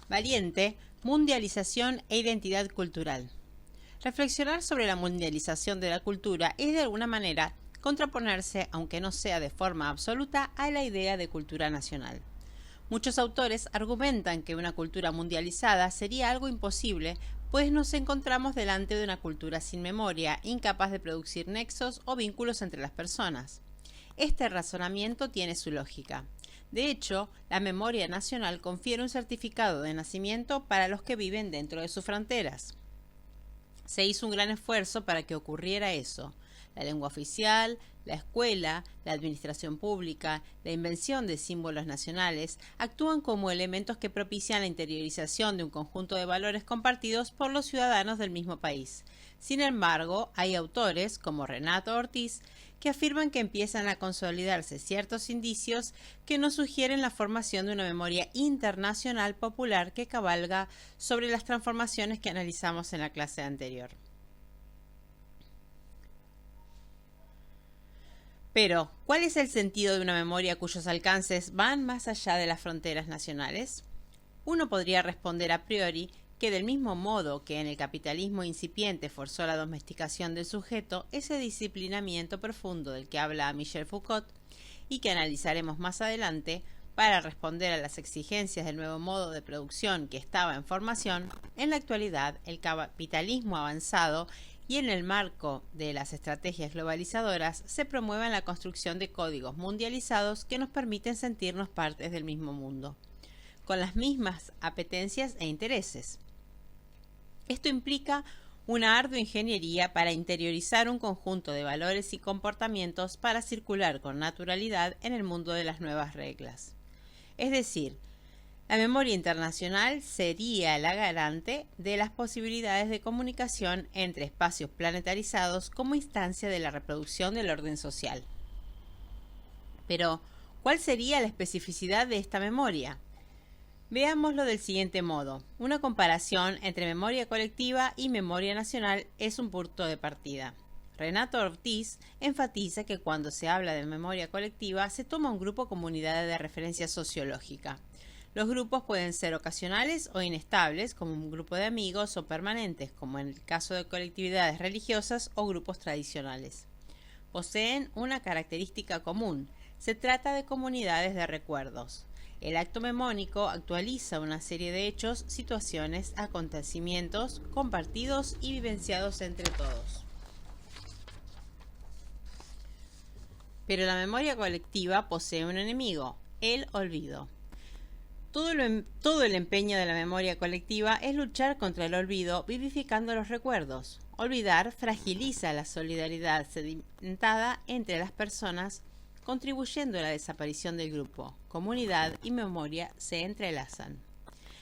Valiente, mundialización e identidad cultural. Reflexionar sobre la mundialización de la cultura es de alguna manera contraponerse, aunque no sea de forma absoluta, a la idea de cultura nacional. Muchos autores argumentan que una cultura mundializada sería algo imposible, pues nos encontramos delante de una cultura sin memoria, incapaz de producir nexos o vínculos entre las personas. Este razonamiento tiene su lógica. De hecho, la memoria nacional confiere un certificado de nacimiento para los que viven dentro de sus fronteras. Se hizo un gran esfuerzo para que ocurriera eso. La lengua oficial, la escuela, la administración pública, la invención de símbolos nacionales actúan como elementos que propician la interiorización de un conjunto de valores compartidos por los ciudadanos del mismo país. Sin embargo, hay autores, como Renato Ortiz, que afirman que empiezan a consolidarse ciertos indicios que nos sugieren la formación de una memoria internacional popular que cabalga sobre las transformaciones que analizamos en la clase anterior. Pero, ¿cuál es el sentido de una memoria cuyos alcances van más allá de las fronteras nacionales? Uno podría responder a priori que del mismo modo que en el capitalismo incipiente forzó la domesticación del sujeto, ese disciplinamiento profundo del que habla Michel Foucault y que analizaremos más adelante, para responder a las exigencias del nuevo modo de producción que estaba en formación, en la actualidad el capitalismo avanzado y en el marco de las estrategias globalizadoras se promueve la construcción de códigos mundializados que nos permiten sentirnos partes del mismo mundo, con las mismas apetencias e intereses. Esto implica una ardua ingeniería para interiorizar un conjunto de valores y comportamientos para circular con naturalidad en el mundo de las nuevas reglas. Es decir, la memoria internacional sería la garante de las posibilidades de comunicación entre espacios planetarizados como instancia de la reproducción del orden social. Pero, ¿cuál sería la especificidad de esta memoria? Veámoslo del siguiente modo. Una comparación entre memoria colectiva y memoria nacional es un punto de partida. Renato Ortiz enfatiza que cuando se habla de memoria colectiva se toma un grupo o comunidad de referencia sociológica. Los grupos pueden ser ocasionales o inestables, como un grupo de amigos, o permanentes, como en el caso de colectividades religiosas o grupos tradicionales. Poseen una característica común. Se trata de comunidades de recuerdos. El acto memónico actualiza una serie de hechos, situaciones, acontecimientos compartidos y vivenciados entre todos. Pero la memoria colectiva posee un enemigo, el olvido. Todo el empeño de la memoria colectiva es luchar contra el olvido, vivificando los recuerdos. Olvidar fragiliza la solidaridad sedimentada entre las personas, contribuyendo a la desaparición del grupo. Comunidad y memoria se entrelazan.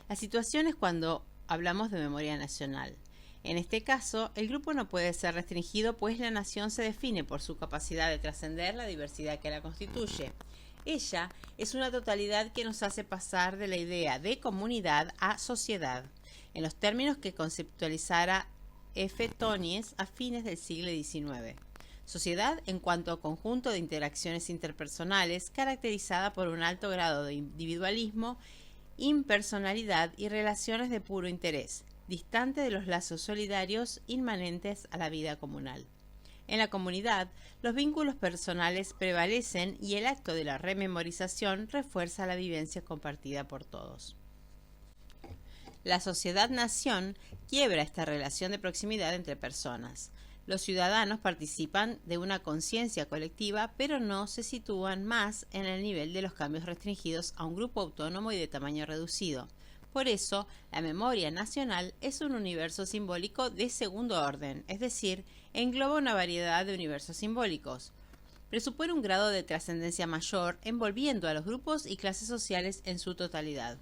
La situación es cuando hablamos de memoria nacional. En este caso, el grupo no puede ser restringido, pues la nación se define por su capacidad de trascender la diversidad que la constituye. Ella es una totalidad que nos hace pasar de la idea de comunidad a sociedad, en los términos que conceptualizara F. Tonies a fines del siglo XIX. Sociedad en cuanto a conjunto de interacciones interpersonales caracterizada por un alto grado de individualismo, impersonalidad y relaciones de puro interés, distante de los lazos solidarios inmanentes a la vida comunal. En la comunidad, los vínculos personales prevalecen y el acto de la rememorización refuerza la vivencia compartida por todos. La sociedad-nación quiebra esta relación de proximidad entre personas. Los ciudadanos participan de una conciencia colectiva, pero no se sitúan más en el nivel de los cambios restringidos a un grupo autónomo y de tamaño reducido. Por eso, la memoria nacional es un universo simbólico de segundo orden, es decir, engloba una variedad de universos simbólicos. Presupone un grado de trascendencia mayor, envolviendo a los grupos y clases sociales en su totalidad.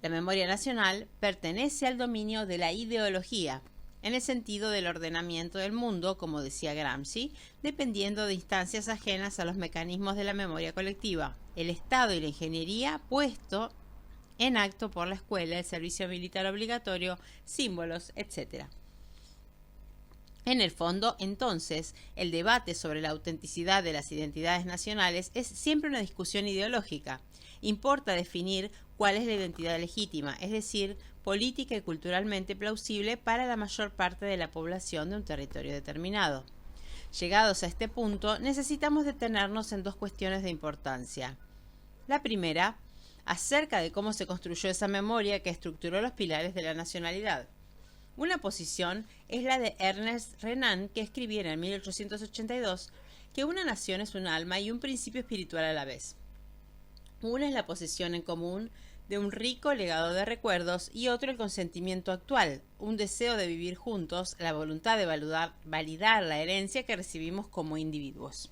La memoria nacional pertenece al dominio de la ideología, en el sentido del ordenamiento del mundo, como decía Gramsci, dependiendo de instancias ajenas a los mecanismos de la memoria colectiva, el Estado y la ingeniería puesto en acto por la escuela, el servicio militar obligatorio, símbolos, etc. En el fondo, entonces, el debate sobre la autenticidad de las identidades nacionales es siempre una discusión ideológica. Importa definir cuál es la identidad legítima, es decir, política y culturalmente plausible para la mayor parte de la población de un territorio determinado. Llegados a este punto, necesitamos detenernos en dos cuestiones de importancia. La primera, acerca de cómo se construyó esa memoria que estructuró los pilares de la nacionalidad. Una posición es la de Ernest Renan, que escribiera en 1882 que una nación es un alma y un principio espiritual a la vez. Una es la posesión en común de un rico legado de recuerdos y otro el consentimiento actual, un deseo de vivir juntos, la voluntad de validar la herencia que recibimos como individuos.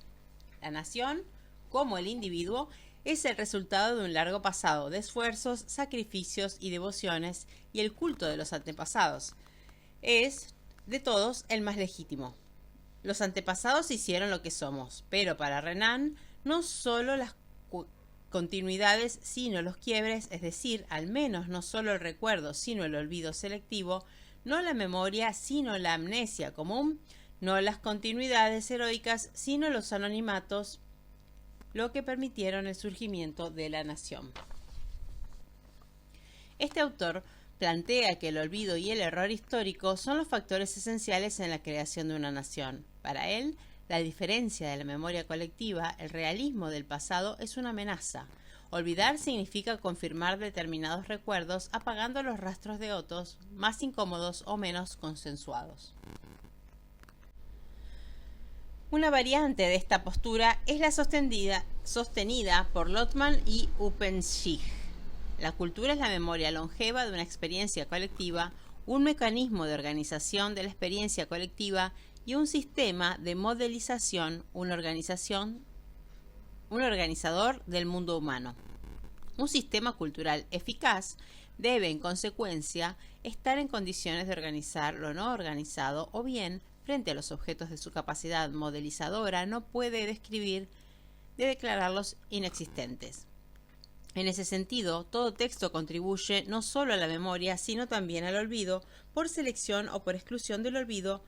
La nación, como el individuo, es el resultado de un largo pasado de esfuerzos, sacrificios y devociones y el culto de los antepasados. Es, de todos, el más legítimo. Los antepasados hicieron lo que somos, pero para Renan, no solo las continuidades, sino los quiebres, es decir, al menos no solo el recuerdo, sino el olvido selectivo, no la memoria, sino la amnesia común, no las continuidades heroicas, sino los anonimatos, lo que permitieron el surgimiento de la nación. Este autor plantea que el olvido y el error histórico son los factores esenciales en la creación de una nación. Para él, la diferencia de la memoria colectiva, el realismo del pasado, es una amenaza. Olvidar significa confirmar determinados recuerdos apagando los rastros de otros, más incómodos o menos consensuados. Una variante de esta postura es la sostenida por Lotman y Uppenschich. La cultura es la memoria longeva de una experiencia colectiva, un mecanismo de organización de la experiencia colectiva y un sistema de modelización, un organizador del mundo humano. Un sistema cultural eficaz debe, en consecuencia, estar en condiciones de organizar lo no organizado o bien, frente a los objetos de su capacidad modelizadora, no puede declararlos inexistentes. En ese sentido, todo texto contribuye no solo a la memoria, sino también al olvido, por selección o por exclusión del olvido,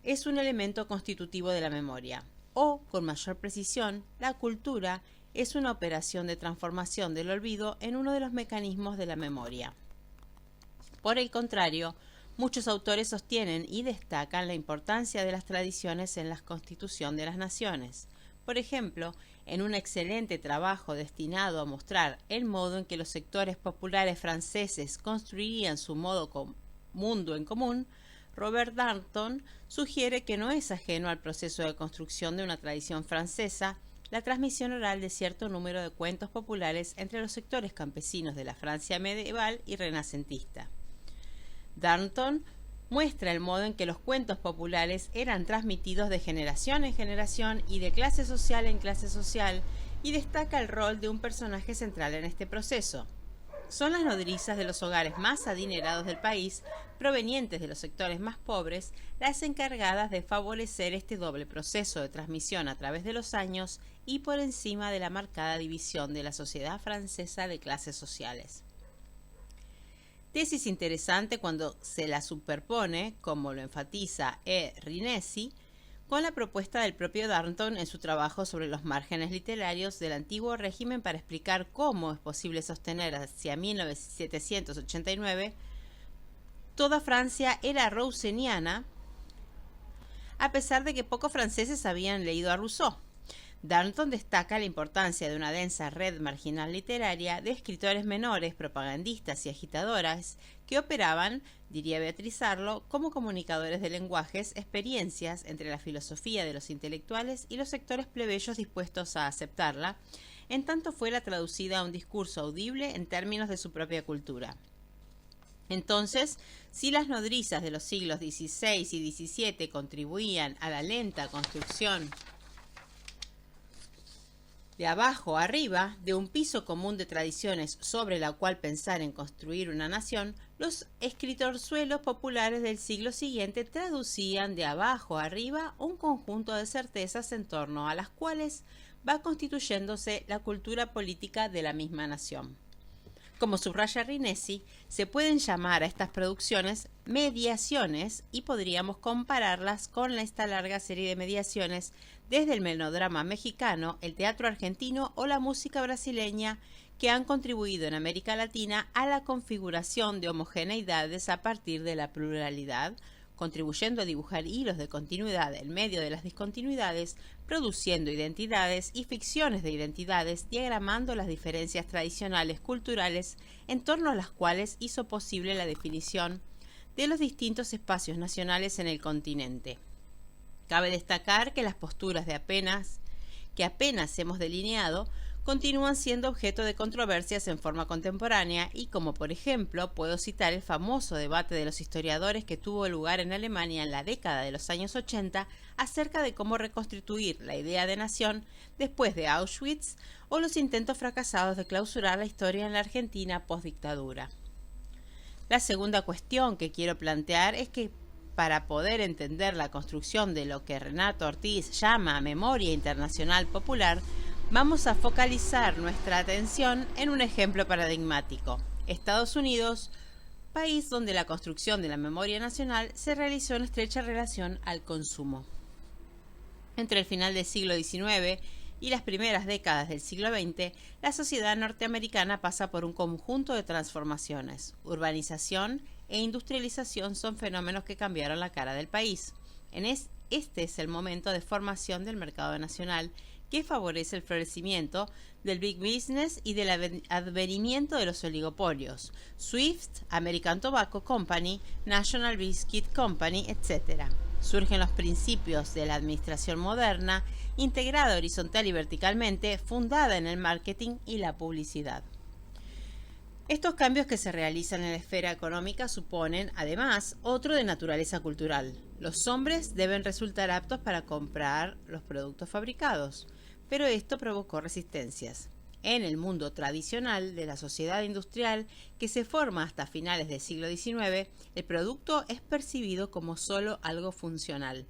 es un elemento constitutivo de la memoria. O, con mayor precisión, la cultura es una operación de transformación del olvido en uno de los mecanismos de la memoria. Por el contrario, muchos autores sostienen y destacan la importancia de las tradiciones en la constitución de las naciones. Por ejemplo, en un excelente trabajo destinado a mostrar el modo en que los sectores populares franceses construirían su mundo en común, Robert Darnton sugiere que no es ajeno al proceso de construcción de una tradición francesa la transmisión oral de cierto número de cuentos populares entre los sectores campesinos de la Francia medieval y renacentista. Darnton muestra el modo en que los cuentos populares eran transmitidos de generación en generación y de clase social en clase social, y destaca el rol de un personaje central en este proceso. Son las nodrizas de los hogares más adinerados del país, provenientes de los sectores más pobres, las encargadas de favorecer este doble proceso de transmisión a través de los años y por encima de la marcada división de la sociedad francesa de clases sociales. Tesis interesante cuando se la superpone, como lo enfatiza Rinesi, con la propuesta del propio Darnton en su trabajo sobre los márgenes literarios del antiguo régimen para explicar cómo es posible sostener hacia 1789 toda Francia era rousseauiana, a pesar de que pocos franceses habían leído a Rousseau. Darnton destaca la importancia de una densa red marginal literaria de escritores menores, propagandistas y agitadoras que operaban, diría Beatriz Arlo, como comunicadores de lenguajes, experiencias entre la filosofía de los intelectuales y los sectores plebeyos dispuestos a aceptarla, en tanto fuera traducida a un discurso audible en términos de su propia cultura. Entonces, si las nodrizas de los siglos XVI y XVII contribuían a la lenta construcción de abajo a arriba, de un piso común de tradiciones sobre la cual pensar en construir una nación, los escritorzuelos populares del siglo siguiente traducían de abajo a arriba un conjunto de certezas en torno a las cuales va constituyéndose la cultura política de la misma nación. Como subraya Rinesi, se pueden llamar a estas producciones mediaciones y podríamos compararlas con esta larga serie de mediaciones desde el melodrama mexicano, el teatro argentino o la música brasileña que han contribuido en América Latina a la configuración de homogeneidades a partir de la pluralidad, contribuyendo a dibujar hilos de continuidad en medio de las discontinuidades, produciendo identidades y ficciones de identidades, diagramando las diferencias tradicionales culturales en torno a las cuales hizo posible la definición de los distintos espacios nacionales en el continente. Cabe destacar que las posturas que apenas hemos delineado continúan siendo objeto de controversias en forma contemporánea y como por ejemplo puedo citar el famoso debate de los historiadores que tuvo lugar en Alemania en la década de los años 80 acerca de cómo reconstituir la idea de nación después de Auschwitz o los intentos fracasados de clausurar la historia en la Argentina postdictadura. La segunda cuestión que quiero plantear es que para poder entender la construcción de lo que Renato Ortiz llama memoria internacional popular, vamos a focalizar nuestra atención en un ejemplo paradigmático: Estados Unidos, país donde la construcción de la memoria nacional se realizó en estrecha relación al consumo. Entre el final del siglo XIX y las primeras décadas del siglo XX, la sociedad norteamericana pasa por un conjunto de transformaciones. Urbanización e industrialización son fenómenos que cambiaron la cara del país. Este es el momento de formación del mercado nacional, que favorece el florecimiento del big business y del advenimiento de los oligopolios: Swift, American Tobacco Company, National Biscuit Company, etc. Surgen los principios de la administración moderna, integrada horizontal y verticalmente, fundada en el marketing y la publicidad. Estos cambios que se realizan en la esfera económica suponen, además, otro de naturaleza cultural. Los hombres deben resultar aptos para comprar los productos fabricados, pero esto provocó resistencias. En el mundo tradicional de la sociedad industrial, que se forma hasta finales del siglo XIX, el producto es percibido como solo algo funcional.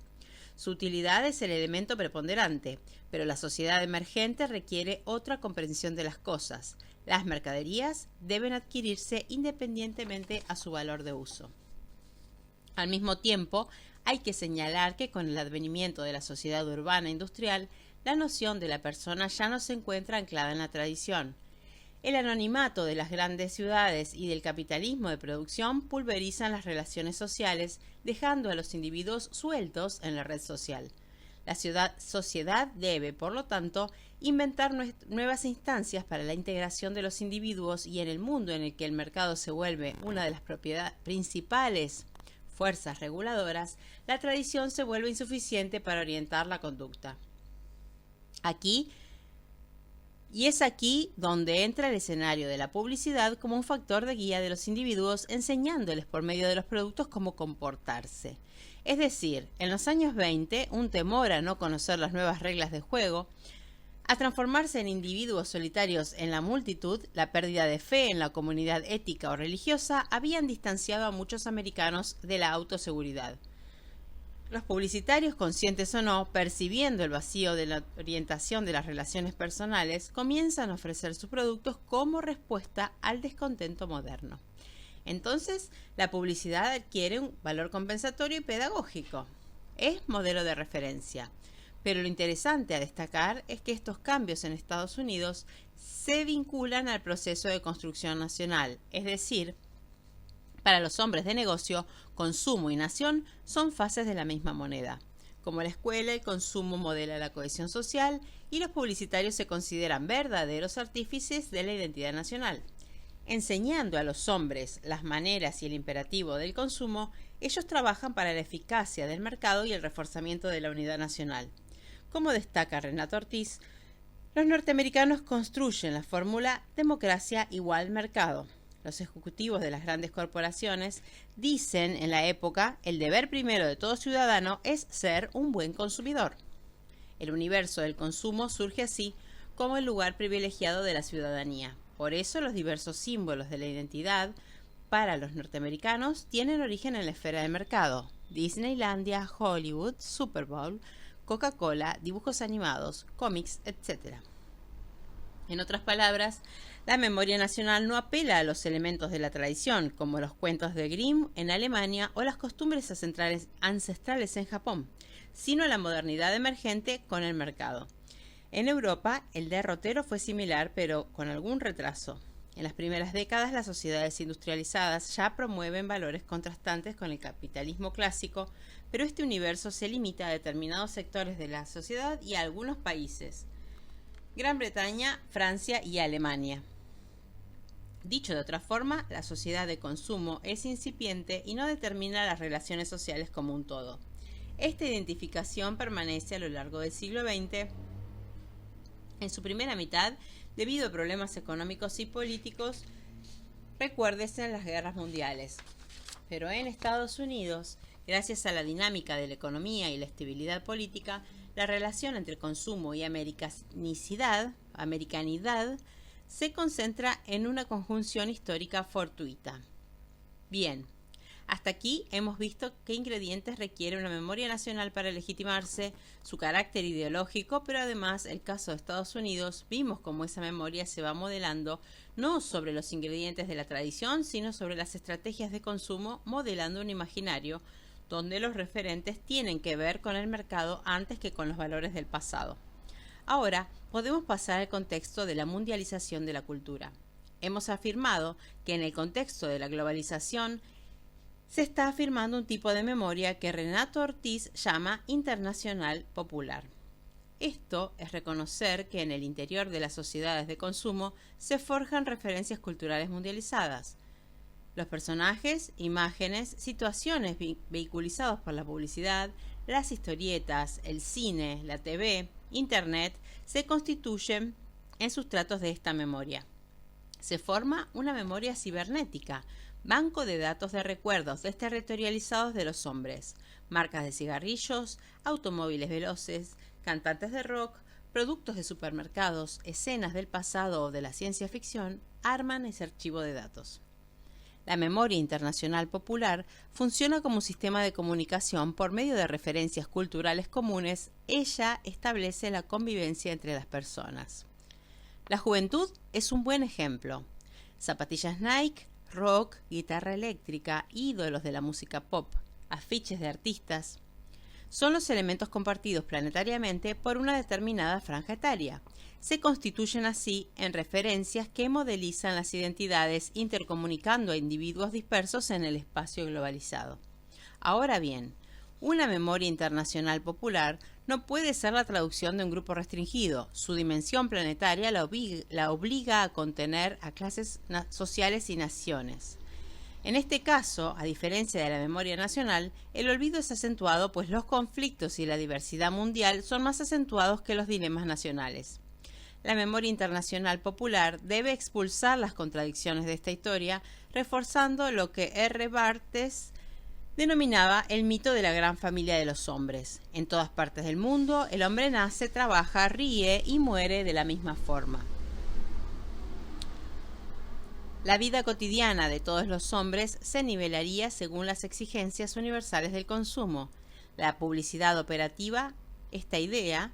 Su utilidad es el elemento preponderante, pero la sociedad emergente requiere otra comprensión de las cosas. Las mercaderías deben adquirirse independientemente a su valor de uso. Al mismo tiempo, hay que señalar que con el advenimiento de la sociedad urbana industrial, la noción de la persona ya no se encuentra anclada en la tradición. El anonimato de las grandes ciudades y del capitalismo de producción pulverizan las relaciones sociales, dejando a los individuos sueltos en la red social. La sociedad debe, por lo tanto, inventar nuevas instancias para la integración de los individuos, y en el mundo en el que el mercado se vuelve una de las principales fuerzas reguladoras, la tradición se vuelve insuficiente para orientar la conducta. Es aquí donde entra el escenario de la publicidad como un factor de guía de los individuos, enseñándoles por medio de los productos cómo comportarse. Es decir, en los años 20, un temor a no conocer las nuevas reglas de juego, a transformarse en individuos solitarios en la multitud, la pérdida de fe en la comunidad ética o religiosa, habían distanciado a muchos americanos de la autoseguridad. Los publicitarios, conscientes o no, percibiendo el vacío de la orientación de las relaciones personales, comienzan a ofrecer sus productos como respuesta al descontento moderno. Entonces, la publicidad adquiere un valor compensatorio y pedagógico. Es modelo de referencia. Pero lo interesante a destacar es que estos cambios en Estados Unidos se vinculan al proceso de construcción nacional, es decir, para los hombres de negocio, consumo y nación son faces de la misma moneda. Como la escuela, el consumo modela la cohesión social y los publicitarios se consideran verdaderos artífices de la identidad nacional. Enseñando a los hombres las maneras y el imperativo del consumo, ellos trabajan para la eficacia del mercado y el reforzamiento de la unidad nacional. Como destaca Renato Ortiz, los norteamericanos construyen la fórmula democracia igual mercado. Los ejecutivos de las grandes corporaciones dicen en la época: el deber primero de todo ciudadano es ser un buen consumidor. El universo del consumo surge así como el lugar privilegiado de la ciudadanía. Por eso los diversos símbolos de la identidad para los norteamericanos tienen origen en la esfera del mercado: Disneylandia, Hollywood, Super Bowl, Coca-Cola, dibujos animados, cómics, etc. En otras palabras, la memoria nacional no apela a los elementos de la tradición, como los cuentos de Grimm en Alemania o las costumbres ancestrales en Japón, sino a la modernidad emergente con el mercado. En Europa, el derrotero fue similar, pero con algún retraso. En las primeras décadas, las sociedades industrializadas ya promueven valores contrastantes con el capitalismo clásico, pero este universo se limita a determinados sectores de la sociedad y a algunos países: Gran Bretaña, Francia y Alemania. Dicho de otra forma, la sociedad de consumo es incipiente y no determina las relaciones sociales como un todo. Esta identificación permanece a lo largo del siglo XX. En su primera mitad, debido a problemas económicos y políticos, recuérdese las guerras mundiales. Pero en Estados Unidos, gracias a la dinámica de la economía y la estabilidad política, la relación entre consumo y americanidad se concentra en una conjunción histórica fortuita. Bien, hasta aquí hemos visto qué ingredientes requiere una memoria nacional para legitimarse, su carácter ideológico, pero además, el caso de Estados Unidos, vimos cómo esa memoria se va modelando no sobre los ingredientes de la tradición, sino sobre las estrategias de consumo, modelando un imaginario donde los referentes tienen que ver con el mercado antes que con los valores del pasado. Ahora podemos pasar al contexto de la mundialización de la cultura. Hemos afirmado que en el contexto de la globalización se está afirmando un tipo de memoria que Renato Ortiz llama internacional popular. Esto es reconocer que en el interior de las sociedades de consumo se forjan referencias culturales mundializadas. Los personajes, imágenes, situaciones vehiculizados por la publicidad, las historietas, el cine, la TV, Internet, se constituyen en sustratos de esta memoria. Se forma una memoria cibernética, banco de datos de recuerdos desterritorializados de los hombres, marcas de cigarrillos, automóviles veloces, cantantes de rock, productos de supermercados, escenas del pasado o de la ciencia ficción, arman ese archivo de datos. La memoria internacional popular funciona como un sistema de comunicación por medio de referencias culturales comunes. Ella establece la convivencia entre las personas. La juventud es un buen ejemplo. Zapatillas Nike, rock, guitarra eléctrica, ídolos de la música pop, afiches de artistas, son los elementos compartidos planetariamente por una determinada franja etaria. Se constituyen así en referencias que modelizan las identidades, intercomunicando a individuos dispersos en el espacio globalizado. Ahora bien, una memoria internacional popular no puede ser la traducción de un grupo restringido. Su dimensión planetaria la obliga a contener a clases sociales y naciones. En este caso, a diferencia de la memoria nacional, el olvido es acentuado, pues los conflictos y la diversidad mundial son más acentuados que los dilemas nacionales. La memoria internacional popular debe expulsar las contradicciones de esta historia, reforzando lo que R. Barthes denominaba el mito de la gran familia de los hombres. En todas partes del mundo, el hombre nace, trabaja, ríe y muere de la misma forma. La vida cotidiana de todos los hombres se nivelaría según las exigencias universales del consumo. La publicidad operativa, esta idea,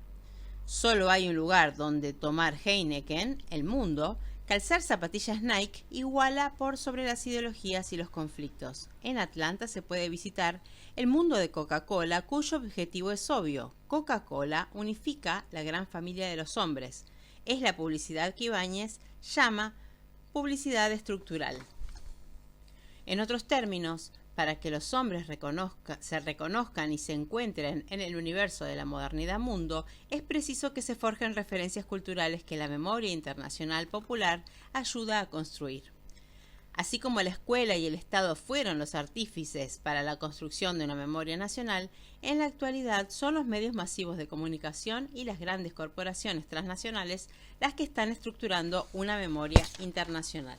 solo hay un lugar donde tomar Heineken, el mundo, calzar zapatillas Nike, iguala por sobre las ideologías y los conflictos. En Atlanta se puede visitar el mundo de Coca-Cola, cuyo objetivo es obvio. Coca-Cola unifica la gran familia de los hombres. Es la publicidad que Ibáñez llama publicidad estructural. En otros términos, para que los hombres se reconozcan y se encuentren en el universo de la modernidad mundo, es preciso que se forjen referencias culturales que la memoria internacional popular ayuda a construir. Así como la escuela y el Estado fueron los artífices para la construcción de una memoria nacional, en la actualidad son los medios masivos de comunicación y las grandes corporaciones transnacionales las que están estructurando una memoria internacional.